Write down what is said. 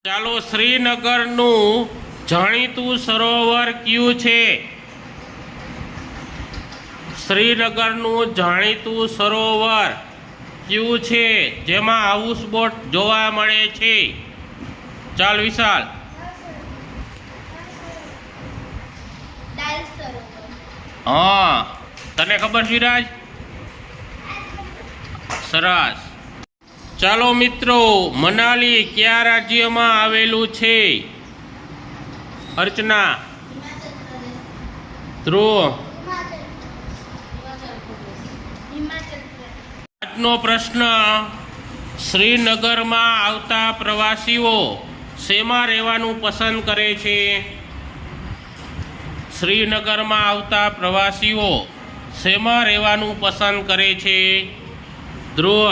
ચાલો, શ્રીનગરનું જાણીતું સરોવર કયું છે? શ્રીનગરનું જાણીતું સરોવર કયું છે જેમાં હાઉસબોટ જોવા મળે છે? ચાલ વિશાલ. હા, તને ખબર વિરાજ? સરસ. ચાલો મિત્રો, મનાલી કયા રાજ્યમાં આવેલું છે? અર્ચના, ધ્રુવ. આજનો પ્રશ્ન: શ્રીનગરમાં આવતા પ્રવાસીઓ શેમાં રહેવાનું પસંદ કરે છે? શ્રીનગરમાં આવતા પ્રવાસીઓ શેમાં રહેવાનું પસંદ કરે છે? ધ્રુવ.